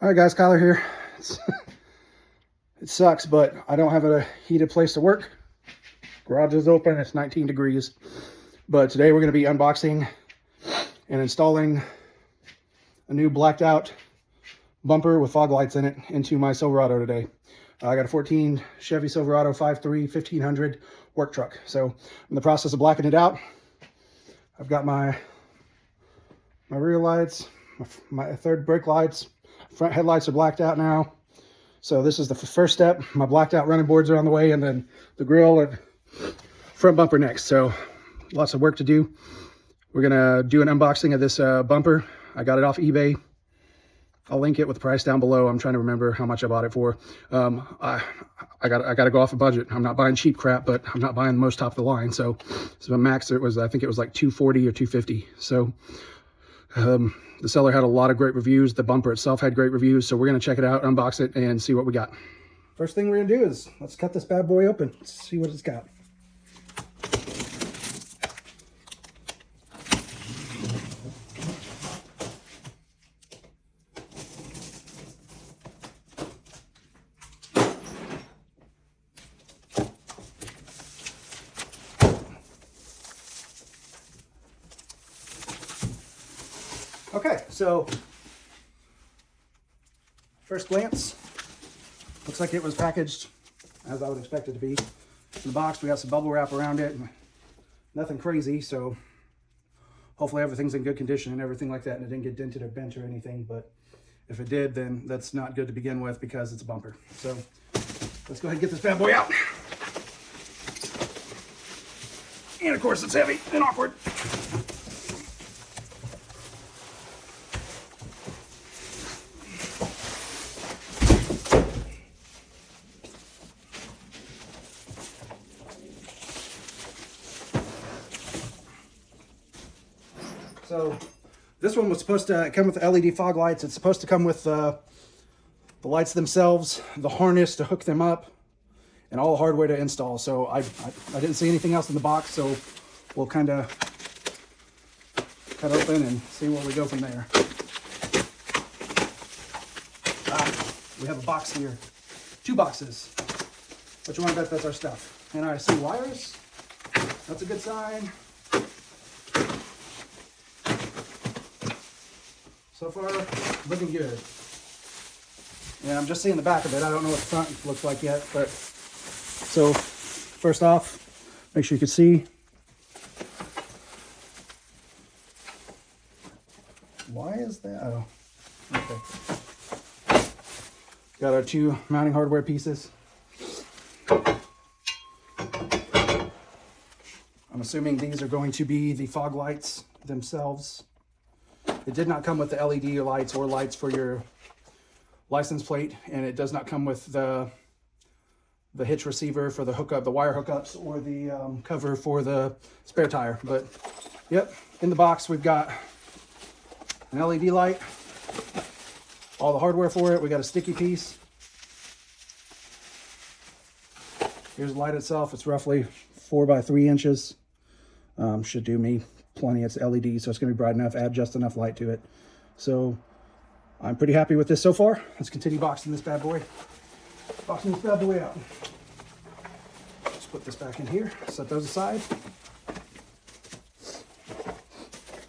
All right, guys, Kyler here. It sucks, but I don't have a heated place to work. Garage is open. It's 19 degrees. But today we're going to be unboxing and installing a new blacked out bumper with fog lights in it into my Silverado today. I got a 14 Chevy Silverado 5.3 1500 work truck. So I'm in the process of blacking it out. I've got my rear lights, my third brake lights, front headlights are blacked out now. So this is the first step. My blacked out running boards are on the way, and then the grill and front bumper next. So lots of work to do. We're gonna do an unboxing of this bumper. I got it off eBay. I'll link it with the price down below. I'm trying to remember how much I bought it for. I gotta go off a budget. I'm not buying cheap crap, but I'm not buying the most top of the line. So max, I think it was like $240 or $250. So the seller had a lot of great reviews. The bumper itself had great reviews. So we're going to check it out, unbox it, and see what we got. First thing we're going to do is let's cut this bad boy open. Let's see what it's got. Okay, so first glance, looks like it was packaged as I would expect it to be. In the box, we got some bubble wrap around it, nothing crazy, so hopefully everything's in good condition and everything like that, and it didn't get dented or bent or anything, but if it did, then that's not good to begin with because it's a bumper. So let's go ahead and get this bad boy out. And of course, it's heavy and awkward. So this one was supposed to come with the LED fog lights. It's supposed to come with the lights themselves, the harness to hook them up, and all the hardware to install. So I didn't see anything else in the box, so we'll kind of cut open and see where we go from there. We have a box here, 2 boxes. Which one? I bet that's our stuff. And I see wires. That's a good sign. So far, looking good. Yeah, I'm just seeing the back of it. I don't know what the front looks like yet, but so first off, make sure you can see. Why is that? Oh, okay. Got our 2 mounting hardware pieces. I'm assuming these are going to be the fog lights themselves. It did not come with the LED lights or lights for your license plate, and it does not come with the hitch receiver for the hookup, the wire hookups, or the cover for the spare tire. But yep, in the box we've got an LED light, all the hardware for it. We got a sticky piece. Here's the light itself. It's roughly 4 by 3 inches. Should do me plenty. It's LED, so it's going to be bright enough, add just enough light to it. So I'm pretty happy with this so far. Let's continue boxing this bad boy. Boxing this bad boy out. Let's put this back in here, set those aside.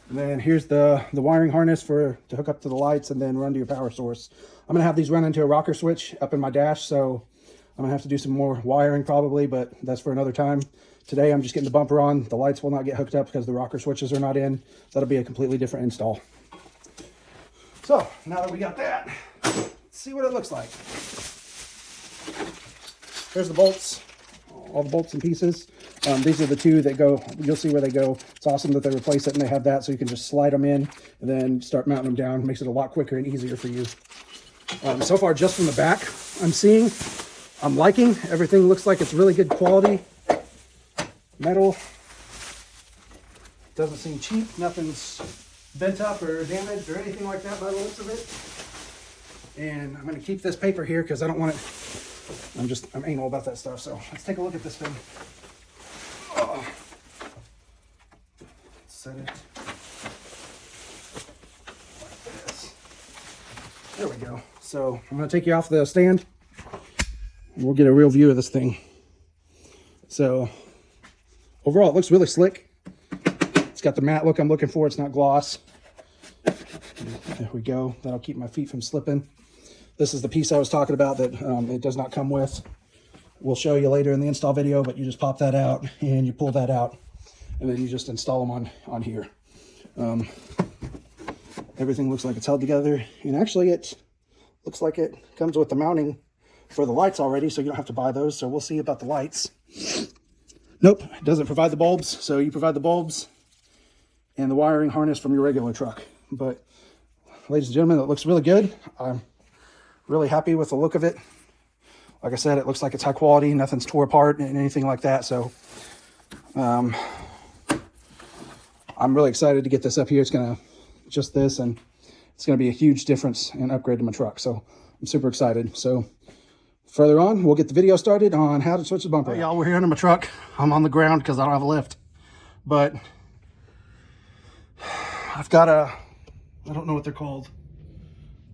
And then here's the wiring harness to hook up to the lights and then run to your power source. I'm going to have these run into a rocker switch up in my dash, so I'm going to have to do some more wiring probably, but that's for another time. Today, I'm just getting the bumper on. The lights will not get hooked up because the rocker switches are not in. That'll be a completely different install. So, now that we got that, let's see what it looks like. Here's the bolts, all the bolts and pieces. These are the 2 that go, you'll see where they go. It's awesome that they replace it and they have that, so you can just slide them in and then start mounting them down. Makes it a lot quicker and easier for you. So far, just from the back, I'm liking. Everything looks like it's really good quality. Metal. Doesn't seem cheap. Nothing's bent up or damaged or anything like that by the looks of it. And I'm going to keep this paper here because I don't want it. I'm anal about that stuff. So let's take a look at this thing. Oh. Set it like this. There we go. go. So I'm going to take you off the stand. And we'll get a real view of this thing. So overall, it looks really slick. It's got the matte look I'm looking for. It's not gloss. There we go. That'll keep my feet from slipping. This is the piece I was talking about that it does not come with. We'll show you later in the install video, but you just pop that out and you pull that out, and then you just install them on here. Everything looks like it's held together, and actually it looks like it comes with the mounting for the lights already, so you don't have to buy those. So we'll see about the lights. Nope, it doesn't provide the bulbs, so you provide the bulbs and the wiring harness from your regular truck. But ladies and gentlemen, it looks really good. I'm really happy with the look of it. Like I said, it looks like it's high quality, nothing's tore apart and anything like that. So I'm really excited to get this up here. It's gonna just this, and it's gonna be a huge difference and upgrade to my truck. So I'm super excited. So further on, we'll get the video started on how to switch the bumper. Hey, y'all, we're here under my truck. I'm on the ground because I don't have a lift, but I've got I don't know what they're called.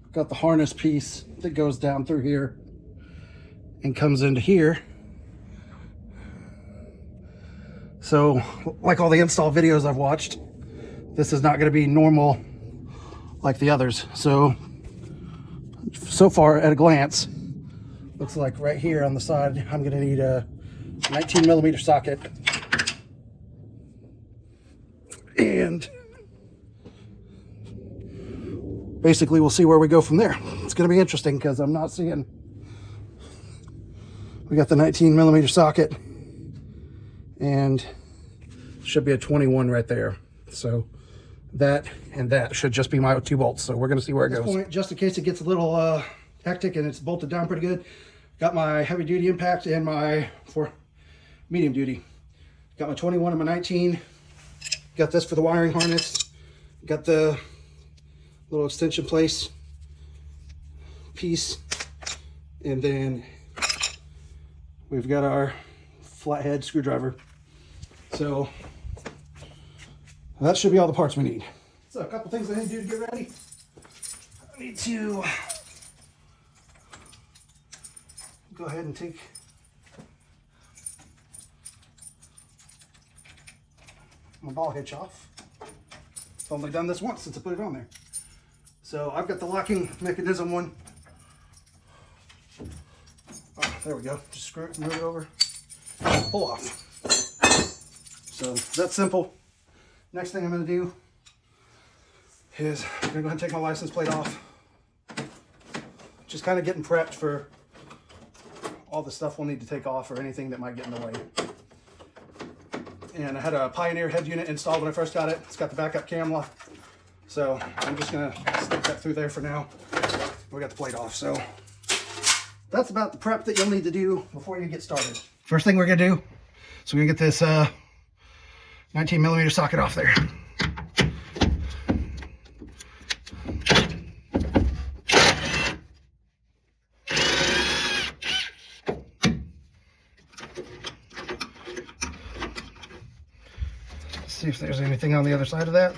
I've got the harness piece that goes down through here and comes into here. So like all the install videos I've watched, this is not going to be normal like the others. So far at a glance, looks like right here on the side, I'm going to need a 19 millimeter socket. And basically we'll see where we go from there. It's going to be interesting because I'm not seeing. We got the 19 millimeter socket, and should be a 21 right there. So that and that should just be my 2 bolts. So we're going to see where it goes. At this point, just in case it gets a little hectic and it's bolted down pretty good, got my heavy duty impact and my for medium duty. Got my 21 and my 19. Got this for the wiring harness. Got the little extension place piece, and then we've got our flathead screwdriver. So that should be all the parts we need. So a couple things I need to do to get ready. I need to go ahead and take my ball hitch off. I've only done this once since I put it on there. So I've got the locking mechanism one. Oh, there we go. Just screw it, move it over, pull off. So that's simple. Next thing I'm going to do is I'm going to go ahead and take my license plate off. Just kind of getting prepped for all the stuff we'll need to take off or anything that might get in the way. And I had a Pioneer head unit installed when I first got it. It's got the backup camera. So I'm just going to stick that through there for now. We got the plate off. So that's about the prep that you'll need to do before you get started. First thing we're going to do, so we're going to get this 19 millimeter socket off there. Let's see if there's anything on the other side of that.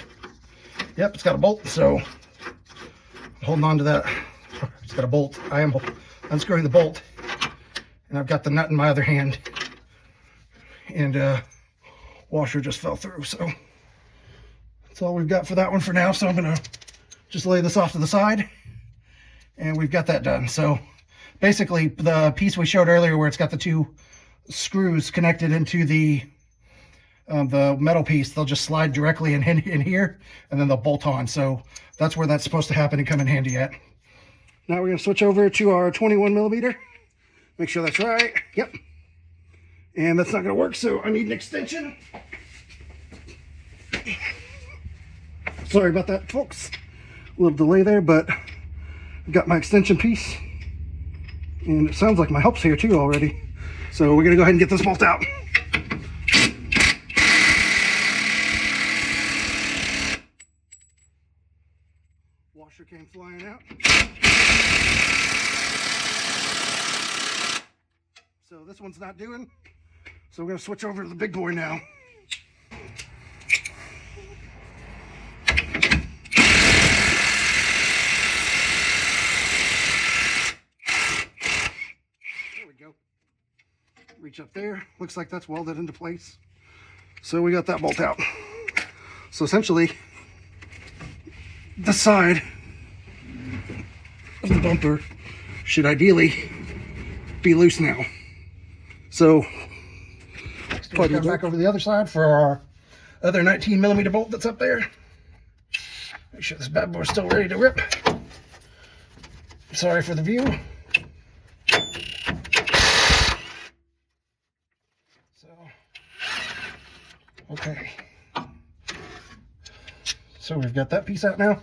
Yep, it's got a bolt, so I'm holding on to that. It's got a bolt. I am unscrewing the bolt, and I've got the nut in my other hand, and washer just fell through. So that's all we've got for that one for now. So I'm gonna just lay this off to the side, and we've got that done. So basically the piece we showed earlier where it's got the 2 screws connected into the metal piece, they'll just slide directly in here, and then they'll bolt on. So that's where that's supposed to happen and come in handy at. Now we're going to switch over to our 21 millimeter. Make sure that's right. Yep. And that's not going to work, so I need an extension. Sorry about that, folks. A little delay there, but I've got my extension piece. And it sounds like my help's here too already. So we're going to go ahead and get this bolt out. Washer came flying out. So this one's not doing. So we're going to switch over to the big boy now. reach up there. Looks like that's welded into place. So we got that bolt out. So essentially, the side of the bumper should ideally be loose now. So come back over the other side for our other 19mm bolt that's up there. Make sure this bad boy's still ready to rip. Sorry for the view. So, okay. So we've got that piece out now.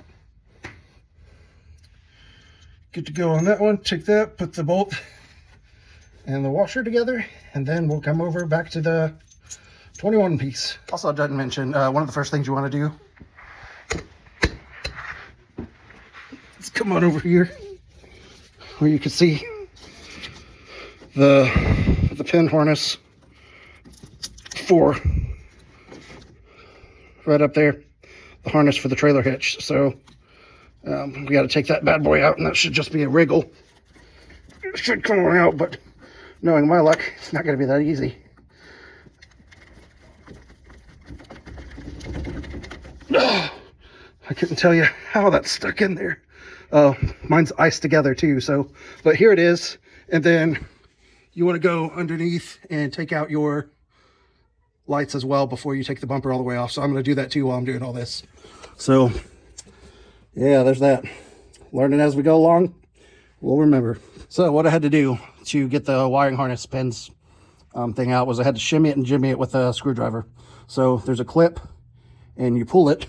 Good to go on that one. Take that, put the bolt and the washer together, and then we'll come over back to the 21 piece. Also, I didn't mention, one of the first things you want to do, let's come on over here where you can see the pin harness for right up there, the harness for the trailer hitch. So we got to take that bad boy out, and that should just be a wriggle. It should come on out, but knowing my luck, it's not going to be that easy. I couldn't tell you how that's stuck in there. Mine's iced together too, so, but here it is. And then you want to go underneath and take out your lights as well before you take the bumper all the way off. So I'm going to do that too while I'm doing all this. So yeah, there's that. Learning as we go along, we'll remember. So what I had to do to get the wiring harness pins thing out was I had to shimmy it and jimmy it with a screwdriver. So there's a clip and you pull it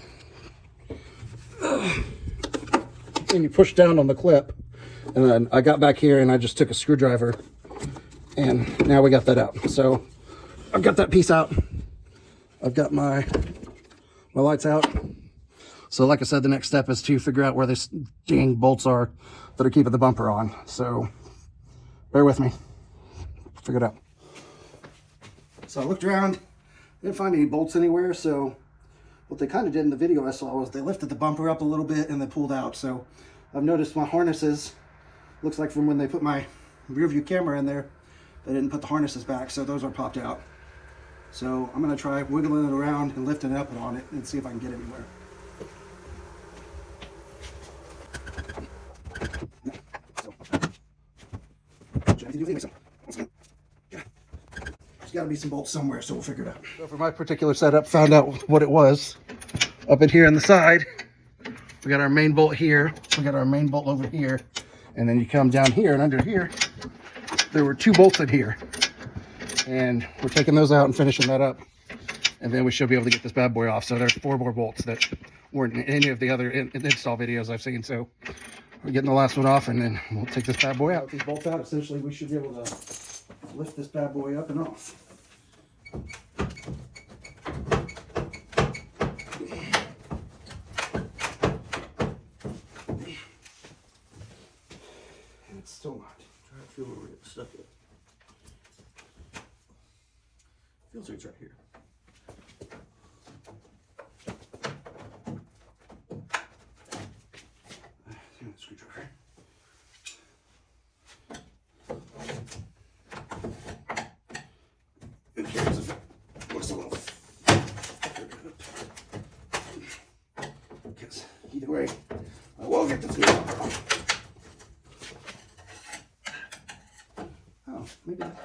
and you push down on the clip, and then I got back here and I just took a screwdriver, and now we got that out. So I've got that piece out. I've got my lights out. So like I said, the next step is to figure out where these dang bolts are that are keeping the bumper on. So bear with me, figure it out. So I looked around, didn't find any bolts anywhere. So what they kind of did in the video I saw was they lifted the bumper up a little bit and then pulled out. So I've noticed my harnesses, looks like from when they put my rear view camera in there, they didn't put the harnesses back, so those are popped out. So I'm going to try wiggling it around and lifting it up and on it and see if I can get anywhere. There's got to be some bolts somewhere, so we'll figure it out. So for my particular setup, found out what it was. Up in here on the side, we got our main bolt here, we got our main bolt over here, and then you come down here, and under here, there were 2 bolts in here. And we're taking those out and finishing that up. And then we should be able to get this bad boy off. So there's 4 more bolts that weren't in any of the other install videos I've seen. So we're getting the last one off, and then we'll take this bad boy out. With these bolts out, essentially we should be able to lift this bad boy up and off. And it's still not. Try to feel where we're getting stuck at. Feels like it's right here. Screwdriver. Who cares if it looks a little because either way, I will get this new bumper off. Oh, maybe not.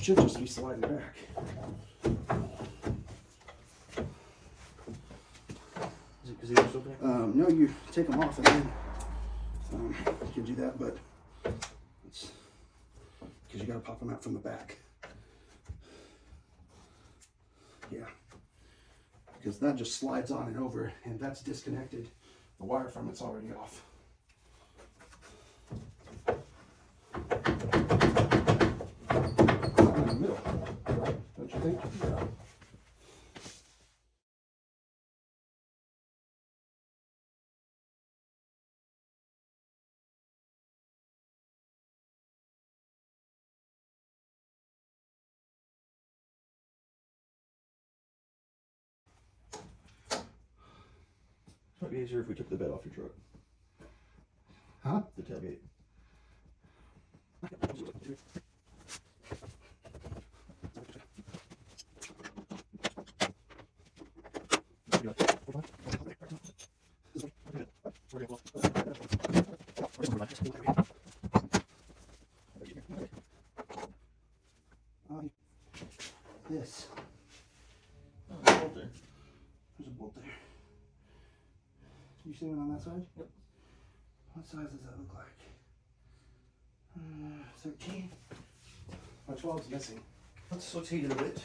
Should just be sliding back. Is it okay? No, you take them off and then you can do that, but it's because you got to pop them out from the back. Yeah, because that just slides on and over, and that's disconnected. The wire from it's already off. Don't you think? Yeah. Might be easier if we took the bed off your truck. Huh? The tailgate. This. Oh, there's a bolt there. There's a bolt there. You see one on that side? Yep. What size does that look like? 13. My 12 is missing. Let's heat it a bit.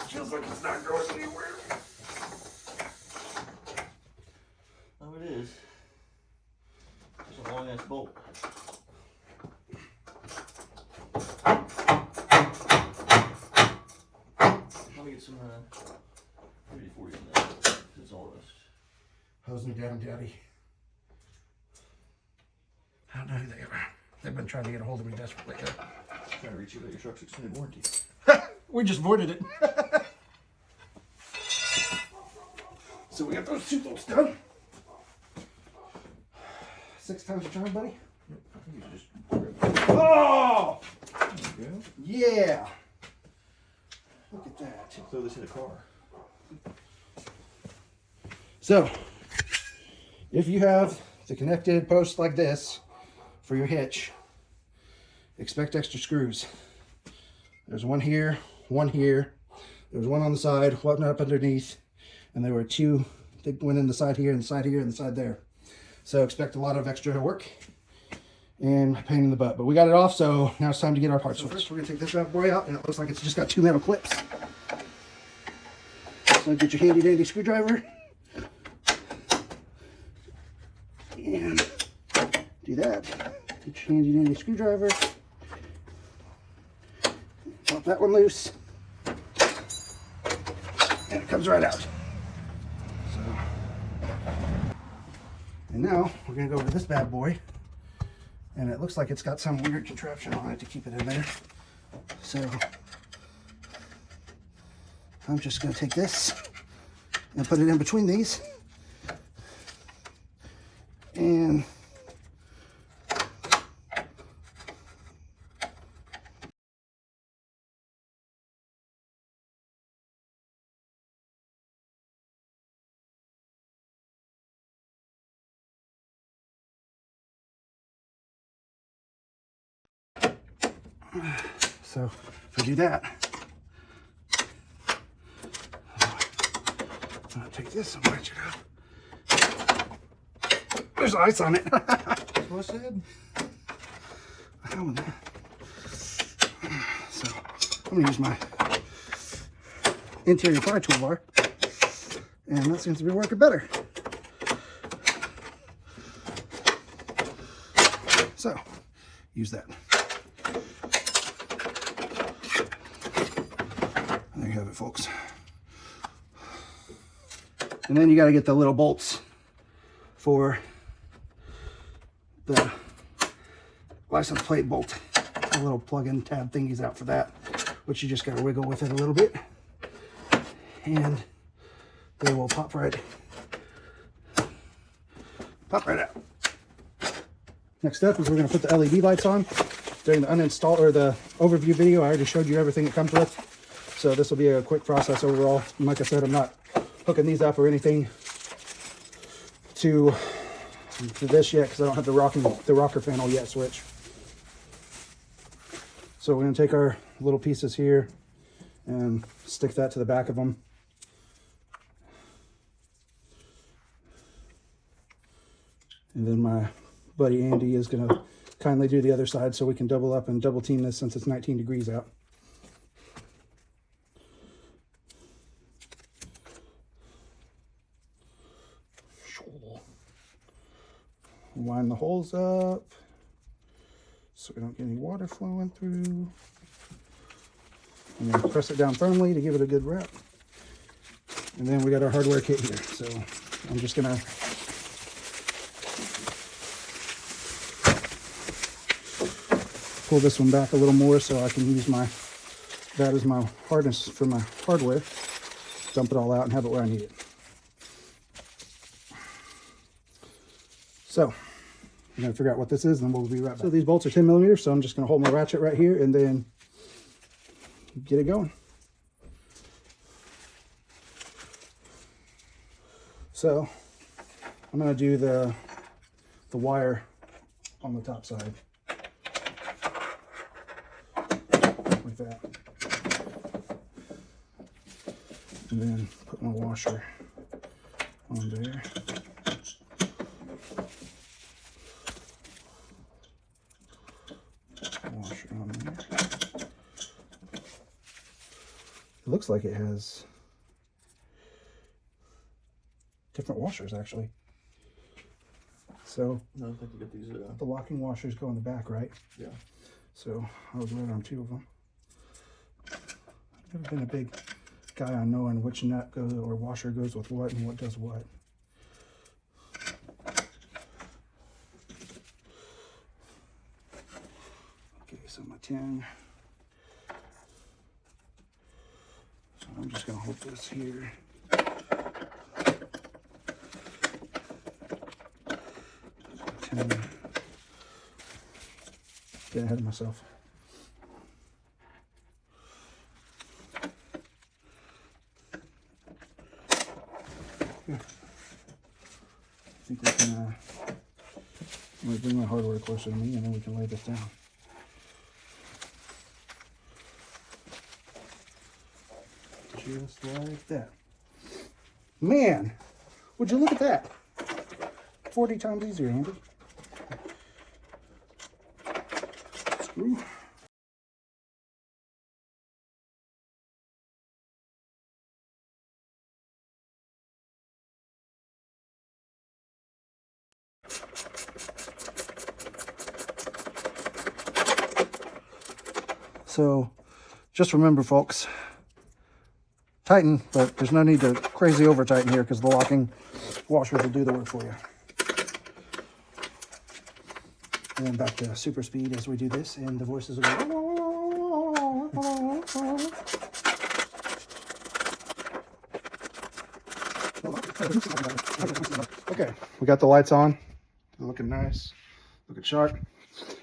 Feels like it's not going anywhere. Oh, it is. It's a long ass bolt. Let me get some 30-40 in there. It's all rust. Hose me down, Daddy. I don't know who they are. They've been trying to get a hold of me desperately. Trying to reach you about your truck's extended warranty. We just voided it. So we got those two bolts done. 6 times a charm, buddy. Yep, I think you should just. Oh! There you go. Yeah! Look at that. Throw this in the car. So, if you have the connected post like this for your hitch, expect extra screws. There's one here, one here. There was one on the side, one up underneath, and there were two that went in the side here, and the side here, and the side there. So expect a lot of extra work and a pain in the butt. But we got it off, so now it's time to get our parts. So first, we're gonna take this bad boy out, and it looks like it's just got 2 metal clips. So get your handy dandy screwdriver. And do that. Get your handy dandy screwdriver. Pop that one loose. And it comes right out. So, and now we're gonna go over to this bad boy. And it looks like it's got some weird contraption on it to keep it in there. So I'm just gonna take this and put it in between these. And so if we do that, I'm gonna take this and wedge it up. There's ice on it. That's what I said. So I'm gonna use my interior pry toolbar, and that seems to be working better. So use that. And there you have it, folks. And then you got to get the little bolts for the license plate bolt. The little plug-in tab thingies out for that, which you just got to wiggle with it a little bit, and they will pop right out. Next up is we're going to put the LED lights on. During the uninstall or the overview video, I already showed you everything it comes with. So this will be a quick process overall. And like I said, I'm not hooking these up or anything to this yet because I don't have the rocker panel yet switch. So we're going to take our little pieces here and stick that to the back of them. And then my buddy Andy is going to kindly do the other side so we can double up and double team this since it's 19 degrees out. Line the holes up so we don't get any water flowing through. And then press it down firmly to give it a good wrap. And then we got our hardware kit here. So I'm just gonna pull this one back a little more so I can use that as my harness for my hardware. Dump it all out and have it where I need it. So I'm gonna figure out what this is, and then we'll be right back. So these bolts are 10 millimeters, so I'm just gonna hold my ratchet right here and then get it going. So I'm gonna do the wire on the top side like that, and then put my washer on there. Washer on there. It looks like it has different washers actually. So no, I think you got these. The locking washers go in the back, right? Yeah. So I was right on 2 of them. I've never been a big guy on knowing which nut goes or washer goes with what and what does what. Okay, so my 10. So I'm just gonna hold this here. Get ahead of myself. Yeah. I think we can, I'm going to bring my hardware closer to me and then we can lay this down. Just like that. Man, would you look at that? 40 times easier, Andy. Screw. So just remember, folks, tighten, but there's no need to crazy over tighten here because the locking washers will do the work for you. And then back to super speed as we do this, and the voices will go. Okay, we got the lights on. They're looking nice, looking sharp.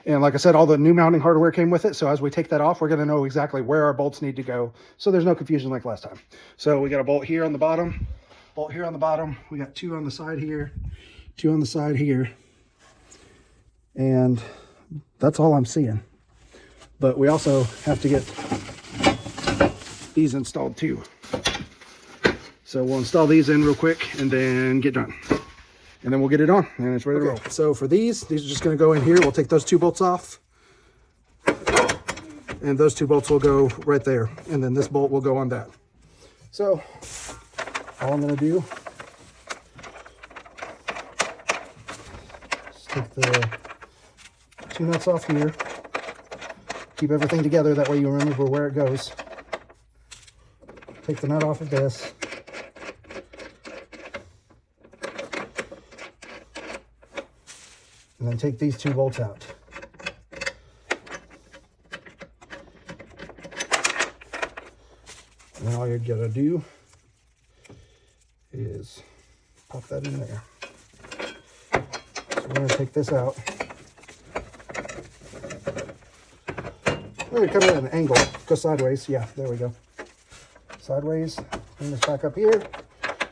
And like I said, all the new mounting hardware came with it. So as we take that off, we're going to know exactly where our bolts need to go. So there's no confusion like last time. So we got a bolt here on the bottom, bolt here on the bottom. We got 2 on the side here, 2 on the side here. And that's all I'm seeing. But we also have to get these installed too. So we'll install these in real quick and then get done. And then we'll get it on and it's ready to roll. So for these are just gonna go in here. We'll take those 2 bolts off. And those 2 bolts will go right there. And then this bolt will go on that. So all I'm gonna do is take the 2 nuts off here. Keep everything together, that way you remember where it goes. Take the nut off of this. And then take these 2 bolts out. And then all you're gonna do is pop that in there. So we're gonna take this out. We're gonna come at an angle, go sideways. Yeah, there we go. Sideways. Bring this back up here.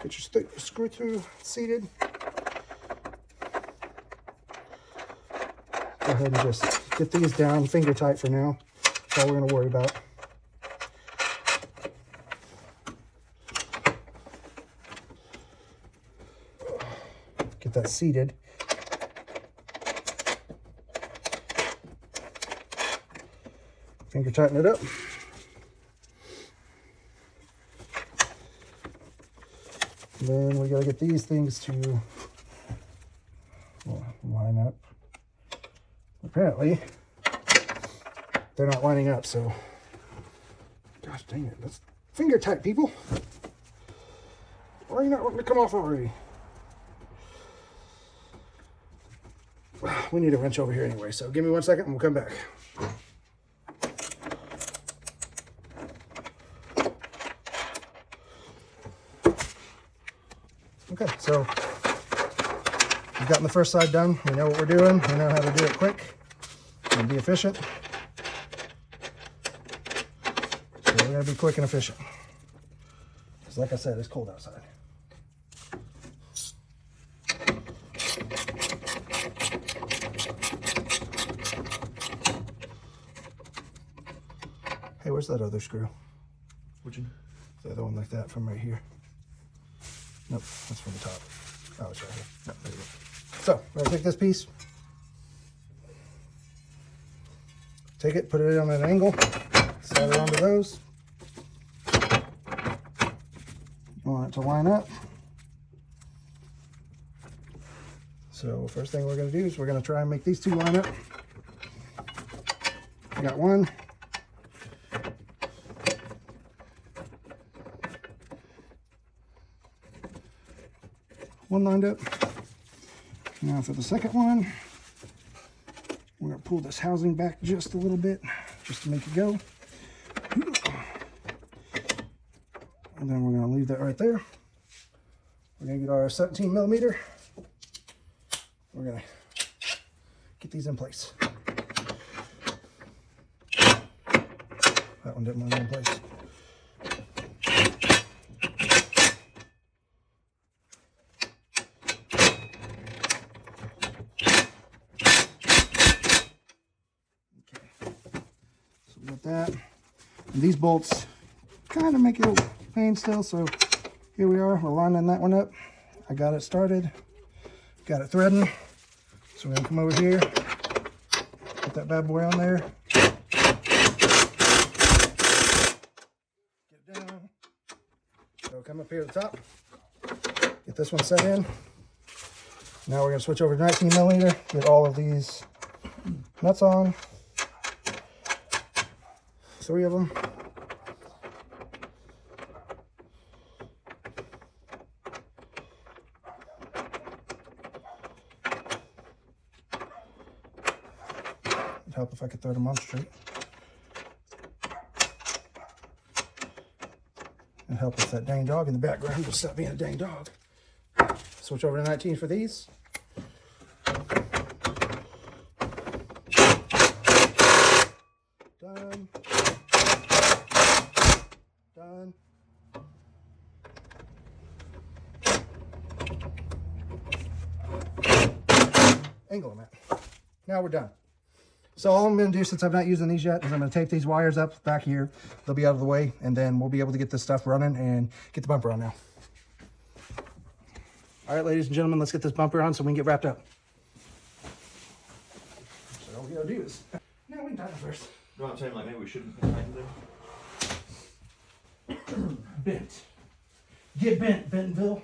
Get your screw through seated. Go ahead and just get these down finger tight for now. That's all we're going to worry about. Get that seated. Finger tighten it up. And then we gotta get these things to line up. Apparently, they're not lining up, so gosh dang it. Let's finger tight, people. Why are you not wanting to come off already? We need a wrench over here anyway, so give me 1 second and we'll come back. Okay, so we've gotten the first side done. We know what we're doing. We know how to do it quick and be efficient. So we're gonna be quick and efficient. Because like I said, it's cold outside. Hey, where's that other screw? Which one? The other one like that from right here. Nope, that's from the top. Oh, it's right here. No, there you go. So, we're gonna take this piece. Take it, put it on an angle. Slide it onto those. You want it to line up. So, first thing we're gonna do is we're gonna try and make these two line up. I got one. One lined up. Now for the second one, we're gonna pull this housing back just a little bit, just to make it go. And then we're gonna leave that right there. We're gonna get our 17 millimeter. We're gonna get these in place. That one didn't want to go in place. That. And these bolts kind of make it a pain still, so here we are, we're lining that one up. I got it started, got it threading, so we're gonna come over here, put that bad boy on there, get it down, so come up here to the top, get this one set in. Now we're gonna switch over to 19 millimeter, get all of these nuts on. 3 of them. It'd help if I could thread them on straight. It'd help if that dang dog in the background would stop being a dang dog. Switch over to 19 for these. Done. Done. Angle them at. Now we're done. So all I'm going to do, since I'm not using these yet, is I'm going to tape these wires up back here. They'll be out of the way, and then we'll be able to get this stuff running and get the bumper on now. All right, ladies and gentlemen, let's get this bumper on so we can get wrapped up. So all we got to do is... Now we can tighten it first. No, I'm saying like maybe we shouldn't tighten them. Bent. Get bent, Bentonville.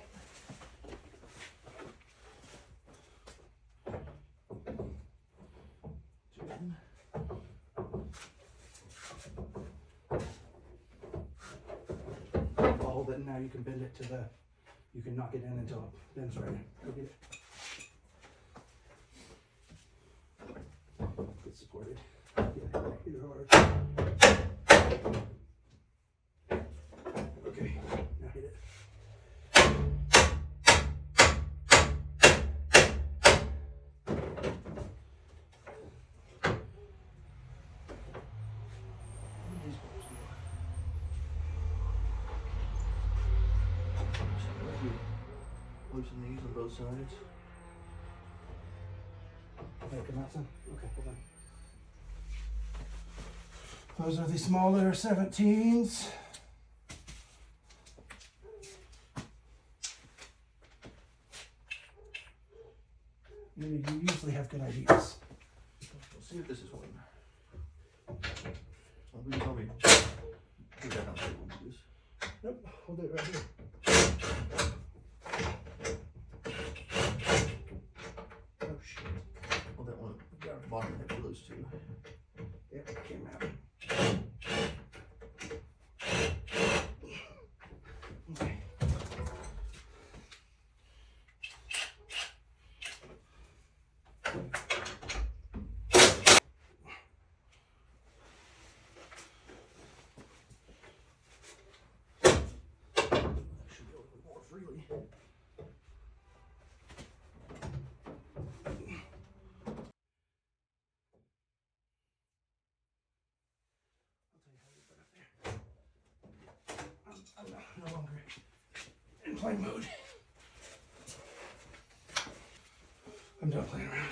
All that now you can bend it to the, you can knock it in until it bends right. Go get it. Get supported. Yeah, hit it hard. Okay, now hit it. Loosen these on both sides. Okay, come out some. Okay, hold on. Those are the smaller 17s. You usually have good ideas. We'll see if this is one. we'll do it right here. Oh shit. Well, that one, bottom of those two. Yep, it came out. Okay. Should be a little bit more freely. I'm no longer in play mode. I'm done playing around.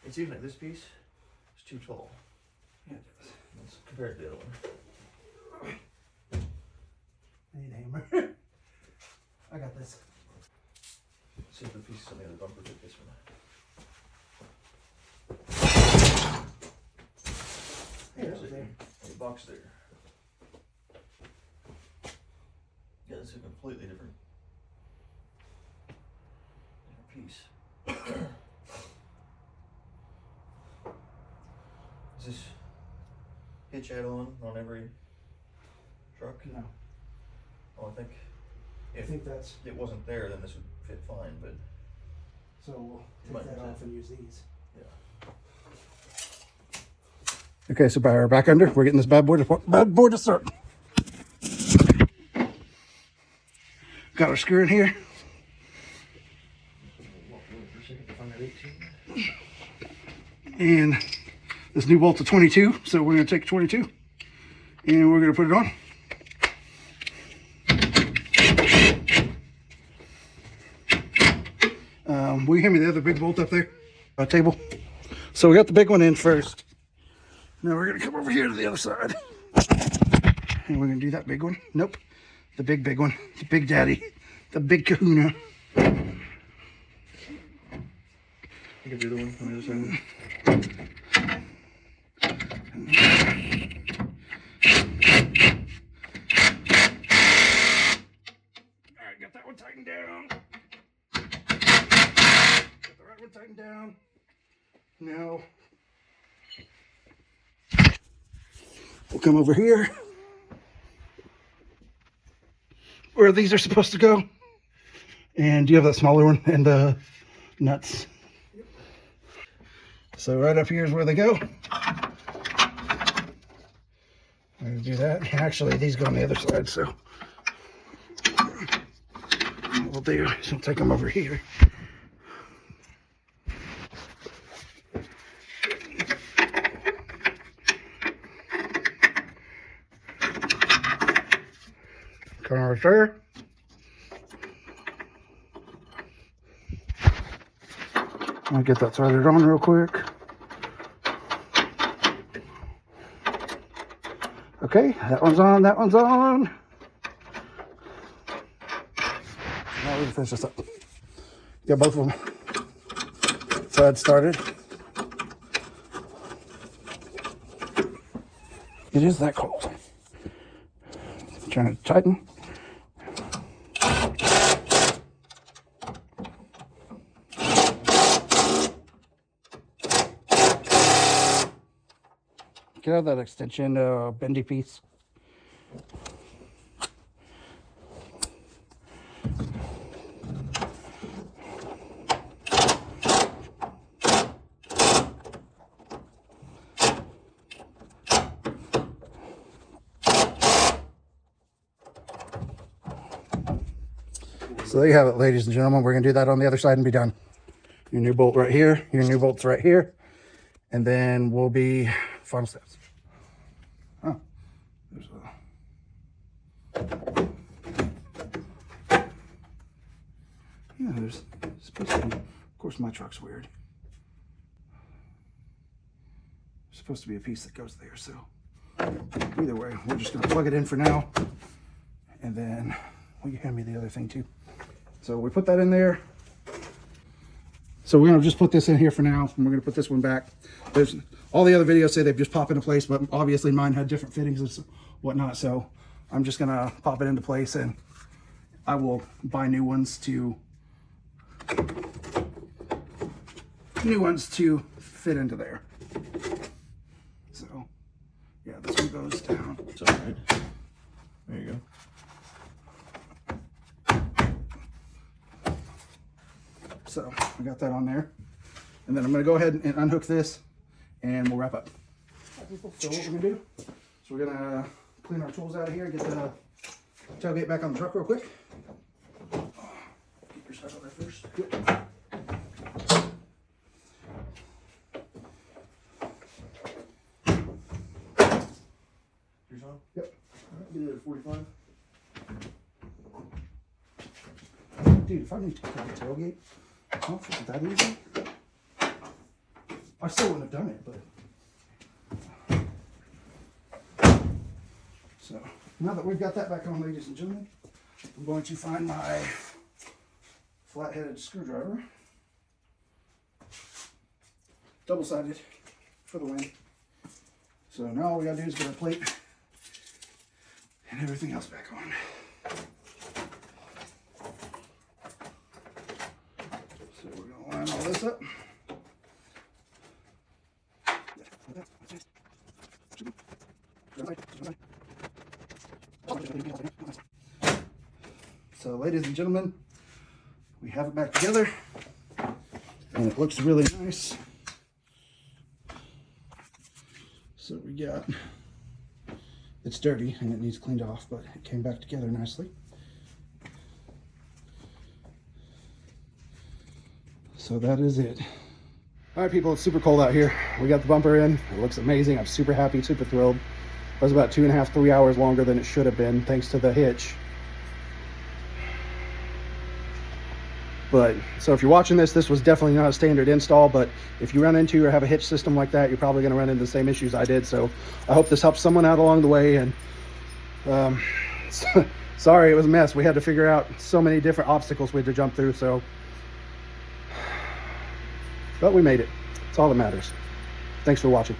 It seems like this piece is too tall. Yeah, it does. Let's compare it to the other one. I need a hammer. I got this. Let's see if the pieces on the other bumper fit this one. There's There's there. a box there. Yeah, this is a completely different piece. Is this hitch add-on on every truck? No, Oh, I think I if think that's, it wasn't there, then this would fit fine, but so we'll Might take that be off and use these. yeah. Okay, so by our back under, we're getting this bad boy to start. Got our screw in here. Walk over for a second to find that 18. And this new bolt's a 22, so we're going to take a 22 and we're going to put it on. Will you hand me the other big bolt up there? Table. So we got the big one in first. Now we're going to come over here to the other side. And we're going to do that big one. Nope. The big one. The big daddy. The big kahuna. You can do the one on the other side. Alright, got that one tightened down. Got the right one tightened down. Now we'll come over here where these are supposed to go. And do you have that smaller one and the nuts? Yep. So right up here is where they go. I'm going to do that. Actually, these go on the other side, so what we'll do is we'll take them over here. Come over there. I'll get that threaded on real quick. Okay, that one's on, that one's on. Now we can finish this up. Got both of them threads started. It is that cold. Trying to tighten. Get out that extension bendy piece. So there you have it, ladies and gentlemen. We're going to do that on the other side and be done. Your new bolt right here. Your new bolt's right here. And then we'll be final steps. Oh, there's a... Yeah, there's supposed to be... Of course, my truck's weird. supposed to be a piece that goes there, so either way, we're just gonna plug it in for now, and then will you hand me the other thing too? So we put that in there. So we're gonna just put this in here for now, and we're gonna put this one back. There's all the other videos say they just pop into place, but obviously mine had different fittings and whatnot, so I'm just gonna pop it into place, and I will buy new ones to fit into there. So yeah, this one goes down. It's all right. There you go. So I got that on there, and then I'm gonna go ahead and unhook this, and we'll wrap up. So what we're gonna do is we're gonna clean our tools out of here, get the tailgate back on the truck real quick. Keep your stuff out there first. Yep. Yours on? Yep. Get it at 45. Dude, if I need to clean the tailgate, I don't think it's that easy. I still wouldn't have done it, but. So now that we've got that back on, ladies and gentlemen, I'm going to find my flat-headed screwdriver, double-sided for the win. So now all we gotta do is get our plate and everything else back on. So we're gonna line all this up. So ladies and gentlemen, we have it back together, and it looks really nice. So we got, it's dirty and it needs cleaned off, but it came back together nicely. So that is it. All right, people, it's super cold out here. We got the bumper in. It looks amazing. I'm super happy, super thrilled. It was about 2.5, 3 hours longer than it should have been, thanks to the hitch. But, so if you're watching this, this was definitely not a standard install, but if you run into or have a hitch system like that, you're probably gonna run into the same issues I did. So I hope this helps someone out along the way. And sorry, it was a mess. We had to figure out so many different obstacles we had to jump through, so. But we made it. It's all that matters. Thanks for watching.